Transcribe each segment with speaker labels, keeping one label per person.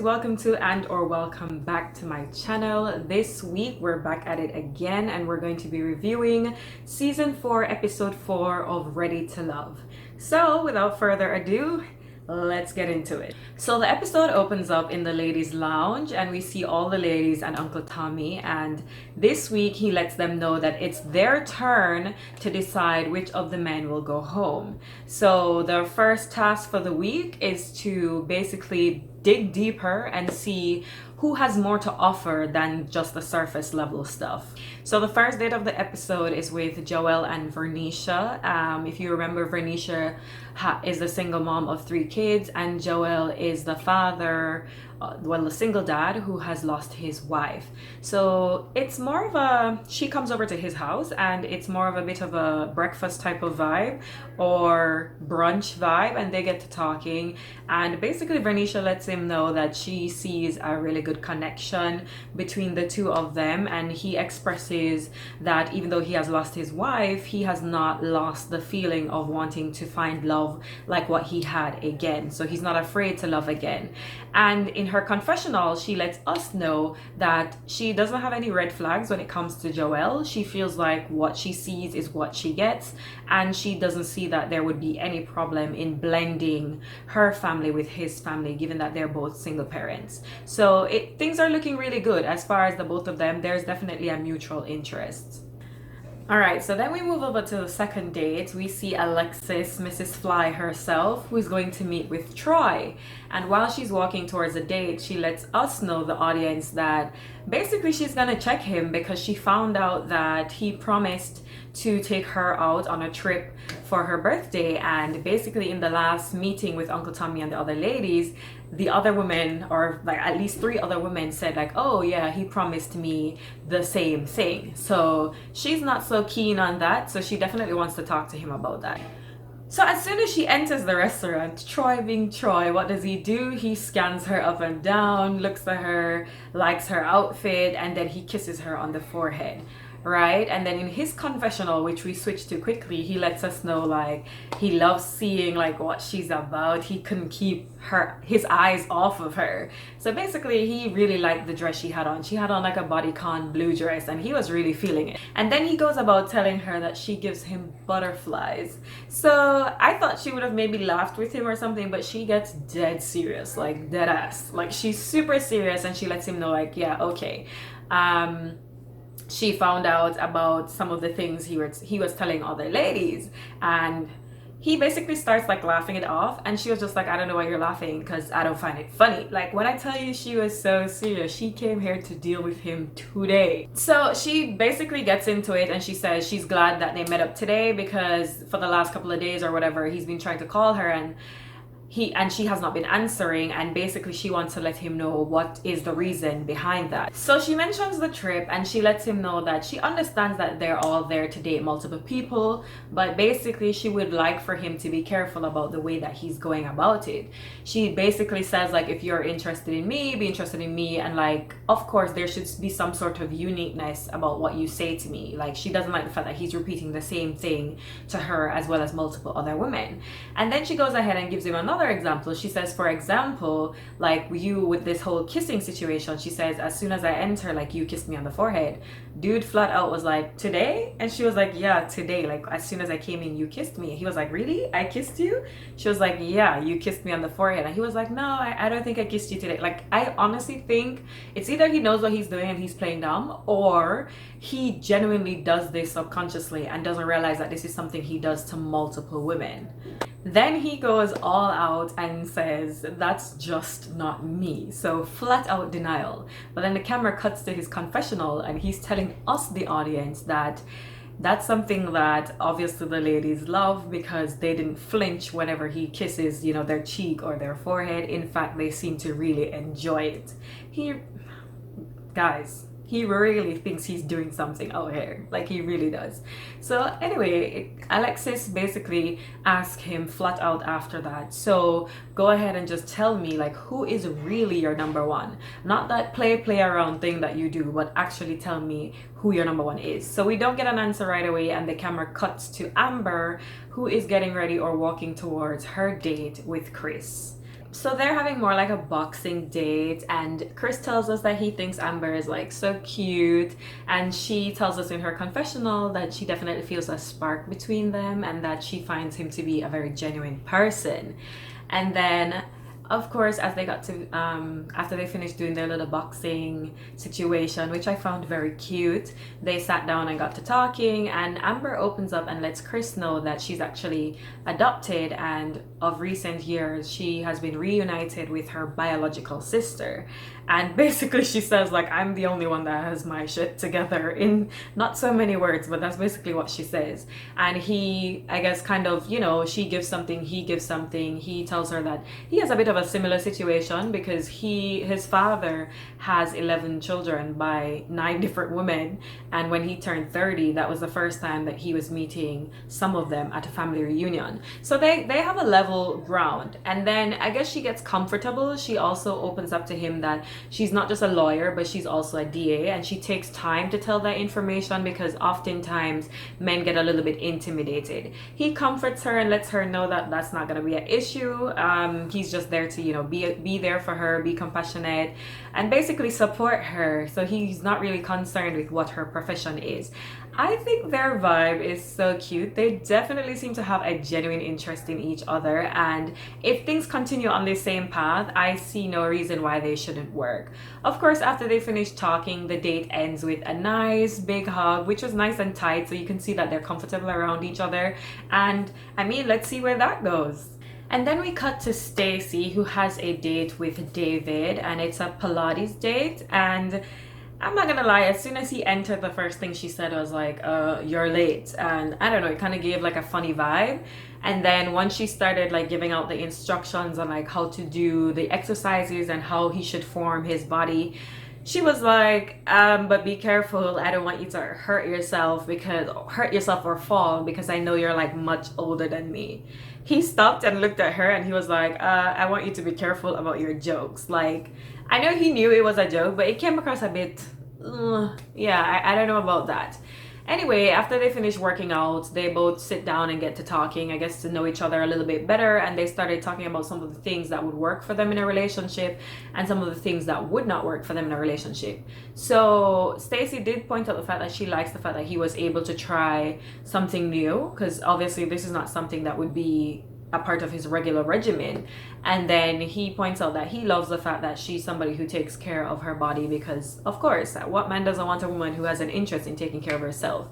Speaker 1: welcome to and or welcome back to my channel. This week we're back at it again and we're going to be reviewing season 4 episode 4 of Ready to Love. So without further ado, let's get into it. So the episode opens up in the ladies' lounge and we see all the ladies and Uncle Tommy, and this week he lets them know that it's their turn to decide which of the men will go home. So the first task for the week is to basically dig deeper and see who has more to offer than just the surface level stuff. So the first date of the episode is with Joelle and Vernicia. If you remember, Vernicia is the single mom of 3 kids and Joelle is the father, the single dad who has lost his wife. So it's more of a, she comes over to his house and it's more of a bit of a breakfast type of vibe or brunch vibe, and they get to talking, and basically Vernicia lets him know that she sees a really good connection between the two of them, and he expresses that even though he has lost his wife, he has not lost the feeling of wanting to find love like what he had again. So he's not afraid to love again. And in her confessional, she lets us know that she doesn't have any red flags when it comes to Joelle. She feels like what she sees is what she gets, and she doesn't see that there would be any problem in blending her family with his family, given that they're both single parents. So things are looking really good as far as the both of them. There's definitely a mutual interest. All right, so then we move over to the second date. We see Alexis, Mrs. Fly herself, who's going to meet with Troy. And while she's walking towards the date, she lets us know, the audience, that basically she's gonna check him because she found out that he promised to take her out on a trip for her birthday. And basically in the last meeting with Uncle Tommy and the other ladies, the other women, or like at least 3 other women, said like, oh yeah, he promised me the same thing. So she's not so keen on that, so she definitely wants to talk to him about that. So as soon as she enters the restaurant, Troy being Troy, what does he do? He scans her up and down, looks at her, likes her outfit, and then he kisses her on the forehead. Right? And then in his confessional, which we switch to quickly, he lets us know like he loves seeing like what she's about. He couldn't keep his eyes off of her. So basically he really liked the dress she had on. She had on like a bodycon blue dress and he was really feeling it. And then he goes about telling her that she gives him butterflies. So I thought she would have maybe laughed with him or something, but she gets dead serious, like dead ass. Like she's super serious, and she lets him know like, yeah, okay. She found out about some of the things he was telling other ladies, and he basically starts like laughing it off, and she was just like, I don't know why you're laughing, because I don't find it funny. Like when I tell you she was so serious, she came here to deal with him today. So she basically gets into it and she says she's glad that they met up today because for the last couple of days or whatever, he's been trying to call her and she has not been answering, and basically she wants to let him know what is the reason behind that. So she mentions the trip and she lets him know that she understands that they're all there to date multiple people, but basically she would like for him to be careful about the way that he's going about it. She basically says like, if you're interested in me, be interested in me, and like of course there should be some sort of uniqueness about what you say to me. Like she doesn't like the fact that he's repeating the same thing to her as well as multiple other women. And then she goes ahead and gives him another example. She says, for example, like you with this whole kissing situation, she says, as soon as I enter, like you kissed me on the forehead. Dude flat out was like, today? And she was like, yeah, today. Like as soon as I came in, you kissed me. He was like, really? I kissed you? She was like, yeah, you kissed me on the forehead. And he was like, no, I don't think I kissed you today. Like I honestly think it's either he knows what he's doing and he's playing dumb, or he genuinely does this subconsciously and doesn't realize that this is something he does to multiple women. Then he goes all out and says, that's just not me. So flat out denial. But then the camera cuts to his confessional and he's telling us, the audience, that that's something that obviously the ladies love because they didn't flinch whenever he kisses, you know, their cheek or their forehead. In fact, they seem to really enjoy it. Guys, he really thinks he's doing something out here. Like he really does. So anyway, Alexis basically asked him flat out after that, so go ahead and just tell me like who is really your number one. Not that play around thing that you do, but actually tell me who your number one is. So we don't get an answer right away, and the camera cuts to Amber, who is getting ready or walking towards her date with Chris. So they're having more like a boxing date, and Chris tells us that he thinks Amber is like so cute, and she tells us in her confessional that she definitely feels a spark between them and that she finds him to be a very genuine person. And then of course, as they got to after they finished doing their little boxing situation, which I found very cute, they sat down and got to talking, and Amber opens up and lets Chris know that she's actually adopted, and of recent years she has been reunited with her biological sister. And basically she says like, I'm the only one that has my shit together, in not so many words, but that's basically what she says. And he, I guess, kind of, you know, she gives something, he gives something. He tells her that he has a bit of a similar situation because his father has 11 children by 9 different women, and when he turned 30, that was the first time that he was meeting some of them at a family reunion. So they have a level ground. And then I guess she gets comfortable. She also opens up to him that she's not just a lawyer, but she's also a DA, and she takes time to tell that information because oftentimes men get a little bit intimidated. He comforts her and lets her know that that's not going to be an issue. He's just there to, you know, be there for her, be compassionate, and basically support her. So he's not really concerned with what her profession is. I think their vibe is so cute. They definitely seem to have a genuine interest in each other, and if things continue on the same path, I see no reason why they shouldn't work. Of course, after they finish talking, the date ends with a nice big hug, which was nice and tight, so you can see that they're comfortable around each other. And I mean, let's see where that goes. And then we cut to Stacy, who has a date with David, and it's a Pilates date. And I'm not gonna lie, as soon as he entered, the first thing she said was like, you're late. And I don't know, it kind of gave like a funny vibe. And then once she started like giving out the instructions on like how to do the exercises and how he should form his body, she was like, but be careful, I don't want you to hurt yourself or fall, because I know you're like much older than me. He stopped and looked at her and he was like, I want you to be careful about your jokes. Like, I know he knew it was a joke, but it came across a bit, yeah, I don't know about that. Anyway, after they finish working out, they both sit down and get to talking, I guess, to know each other a little bit better. And they started talking about some of the things that would work for them in a relationship and some of the things that would not work for them in a relationship. So Stacy did point out the fact that she likes the fact that he was able to try something new, because obviously this is not something that would be a part of his regular regimen. And then he points out that he loves the fact that she's somebody who takes care of her body, because of course, what man doesn't want a woman who has an interest in taking care of herself?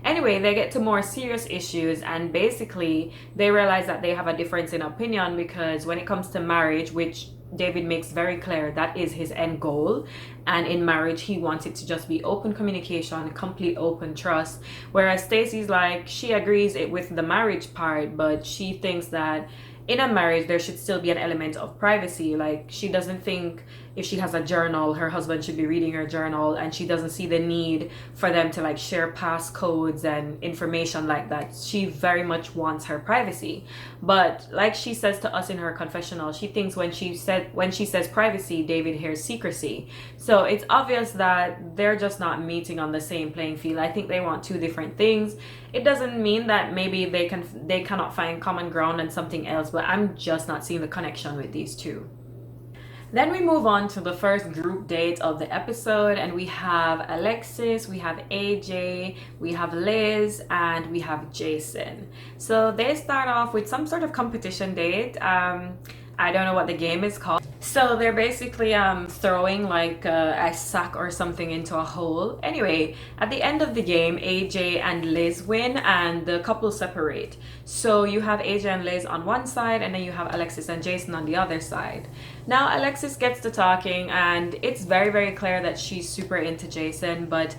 Speaker 1: Anyway, they get to more serious issues, and basically they realize that they have a difference in opinion, because when it comes to marriage, which David makes very clear that is his end goal, and in marriage he wants it to just be open communication, complete open trust, whereas Stacy's like, she agrees it with the marriage part, but she thinks that in a marriage there should still be an element of privacy. Like, she doesn't think if she has a journal, her husband should be reading her journal, and she doesn't see the need for them to like share passcodes and information like that. She very much wants her privacy. But like she says to us in her confessional, she thinks when she says privacy, David hears secrecy. So it's obvious that they're just not meeting on the same playing field. I think they want two different things. It doesn't mean that maybe they cannot find common ground and something else, but I'm just not seeing the connection with these two. Then we move on to the first group date of the episode, and we have Alexis, we have AJ, we have Liz, and we have Jason. So they start off with some sort of competition date. I don't know what the game is called. So they're basically throwing like a sack or something into a hole. Anyway, at the end of the game, AJ and Liz win and the couple separate. So you have AJ and Liz on one side, and then you have Alexis and Jason on the other side. Now Alexis gets to talking, and it's very, very clear that she's super into Jason, but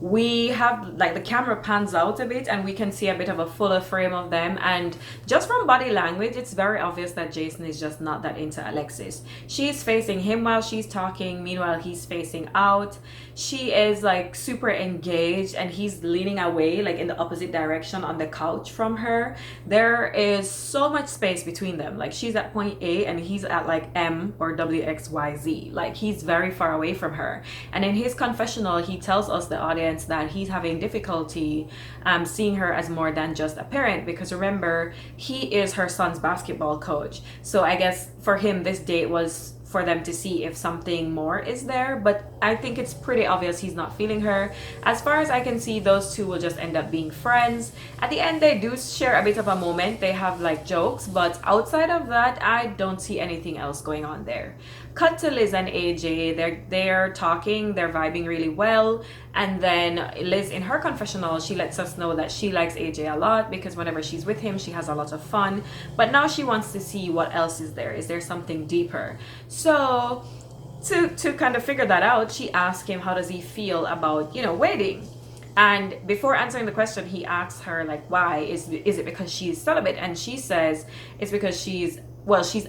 Speaker 1: we have like the camera pans out a bit and we can see a bit of a fuller frame of them, and just from body language it's very obvious that Jason is just not that into Alexis. She's facing him while she's talking, meanwhile he's facing out. She is like super engaged and he's leaning away like in the opposite direction on the couch from her. There is so much space between them. Like, she's at point A and he's at like M or WXYZ. Like, he's very far away from her. And in his confessional he tells us, the audience, audience that he's having difficulty seeing her as more than just a parent, because remember, he is her son's basketball coach. So I guess for him, this date was for them to see if something more is there, but I think it's pretty obvious he's not feeling her. As far as I can see, those two will just end up being friends. At the end, they do share a bit of a moment. They have like jokes, but outside of that, I don't see anything else going on there. Cut to Liz and AJ. They're talking, they're vibing really well, and then Liz, in her confessional, she lets us know that she likes AJ a lot because whenever she's with him, she has a lot of fun. But now she wants to see what else is there. Is there something deeper? So to kind of figure that out, she asked him how does he feel about, waiting. And before answering the question, he asks her like, why? Is it because she's celibate? And she says it's because she's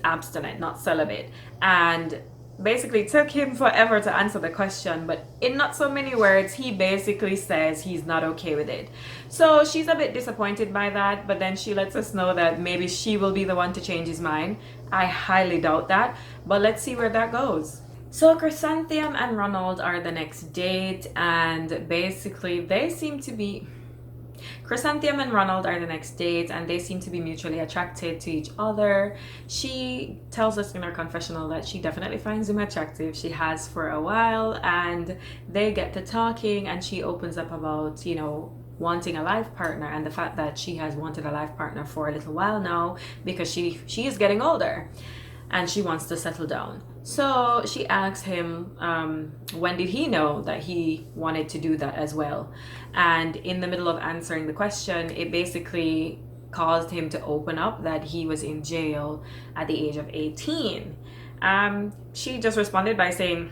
Speaker 1: abstinent, not celibate. And basically took him forever to answer the question, but in not so many words, he basically says he's not okay with it. So she's a bit disappointed by that, but then she lets us know that maybe she will be the one to change his mind. I highly doubt that, but let's see where that goes. So Chrysanthemum and Ronald are the next date, and basically Chrysanthemum and Ronald are the next date, and they seem to be mutually attracted to each other. She tells us in her confessional that she definitely finds him attractive. She has for a while, and they get to talking, and she opens up about, wanting a life partner and the fact that she has wanted a life partner for a little while now because she is getting older and she wants to settle down. So she asks him, when did he know that he wanted to do that as well? And in the middle of answering the question, it basically caused him to open up that he was in jail at the age of 18. She just responded by saying,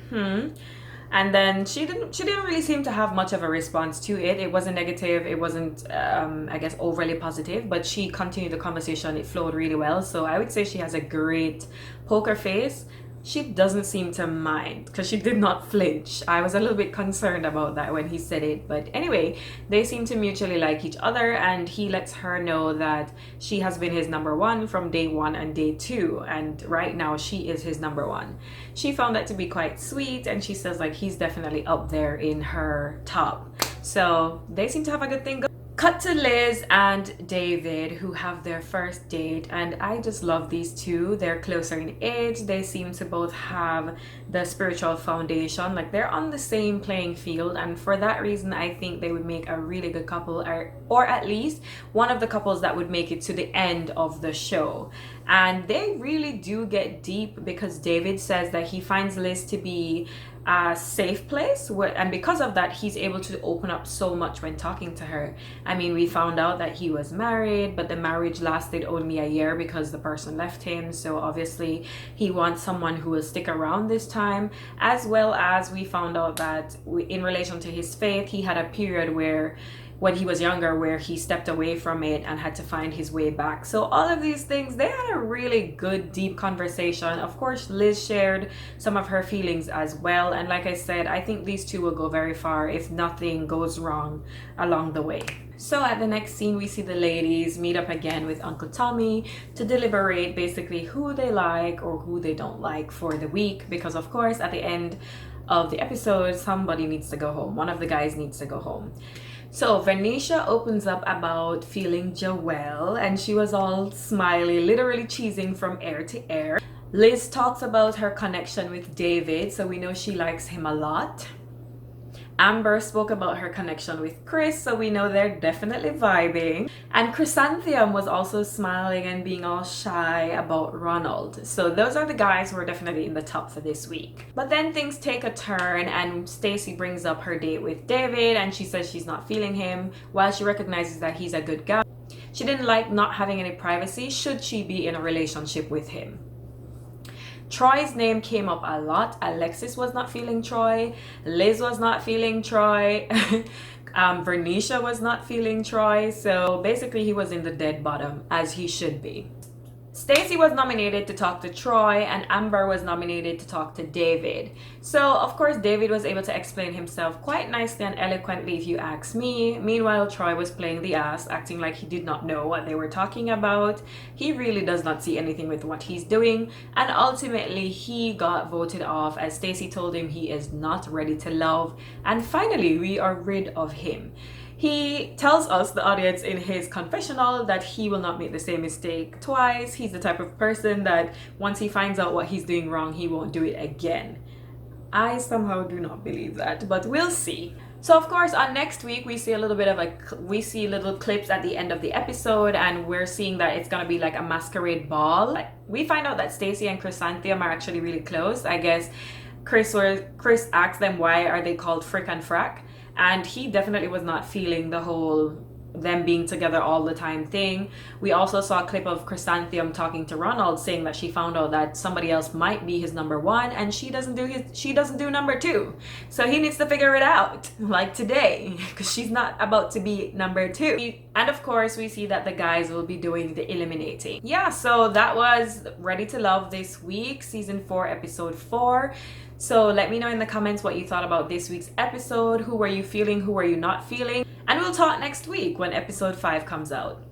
Speaker 1: and then she didn't really seem to have much of a response to it. It wasn't negative, it wasn't I guess overly positive, but she continued the conversation. It flowed really well. So I would say she has a great poker face. She doesn't seem to mind because she did not flinch. I was a little bit concerned about that when he said it, but anyway, they seem to mutually like each other, and he lets her know that she has been his number one from day one and day two, and right now she is his number one. She found that to be quite sweet, and she says like he's definitely up there in her top. So they seem to have a good thing going. Cut to Liz and David, who have their first date, and I just love these two. They're closer in age. They seem to both have the spiritual foundation, like they're on the same playing field, and for that reason I think they would make a really good couple, or at least one of the couples that would make it to the end of the show. And they really do get deep because David says that he finds Liz to be a safe place, and because of that he's able to open up so much when talking to her. I mean, we found out that he was married, but the marriage lasted only a year because the person left him, so obviously he wants someone who will stick around this time. As well as we found out that in relation to his faith, he had a period where when he was younger where he stepped away from it and had to find his way back. So all of these things, they had a really good deep conversation. Of course, Liz shared some of her feelings as well, and like I said, I think these two will go very far if nothing goes wrong along the way. So at the next scene, we see the ladies meet up again with Uncle Tommy to deliberate basically who they like or who they don't like for the week, because of course at the end of the episode somebody needs to go home. One of the guys needs to go home. So Vernicia opens up about feeling Joelle, and she was all smiley, literally cheesing from ear to ear. Liz talks about her connection with David, so we know she likes him a lot. Amber spoke about her connection with Chris, so we know they're definitely vibing. And Chrysanthemum was also smiling and being all shy about Ronald. So those are the guys who are definitely in the top for this week. But then things take a turn, and Stacy brings up her date with David, and she says she's not feeling him, while she recognizes that he's a good guy. She didn't like not having any privacy should she be in a relationship with him. Troy's name came up a lot. Alexis was not feeling Troy. Liz was not feeling Troy. Vernicia was not feeling Troy. So basically he was in the dead bottom, as he should be. Stacey was nominated to talk to Troy and Amber was nominated to talk to David. So of course David was able to explain himself quite nicely and eloquently if you ask me. Meanwhile, Troy was playing the ass, acting like he did not know what they were talking about. He really does not see anything with what he's doing, and ultimately he got voted off as Stacey told him he is not ready to love, and finally we are rid of him. He tells us, the audience, in his confessional that he will not make the same mistake twice. He's the type of person that once he finds out what he's doing wrong, he won't do it again. I somehow do not believe that, but we'll see. So of course on next week we see a little bit of we see little clips at the end of the episode, and we're seeing that it's gonna be like a masquerade ball. We find out that Stacey and Chrysanthemum are actually really close. I guess Chris asked them why are they called Frick and Frack, and he definitely was not feeling the whole them being together all the time thing. We also saw a clip of Chrysanthemum talking to Ronald, saying that she found out that somebody else might be his number one and she doesn't do number two. So he needs to figure it out, like today, because she's not about to be number two. And of course we see that the guys will be doing the eliminating. Yeah, so that was Ready to Love this week, season 4, episode 4. So let me know in the comments what you thought about this week's episode. Who were you feeling? Who were you not feeling? And we'll talk next week when episode 5 comes out.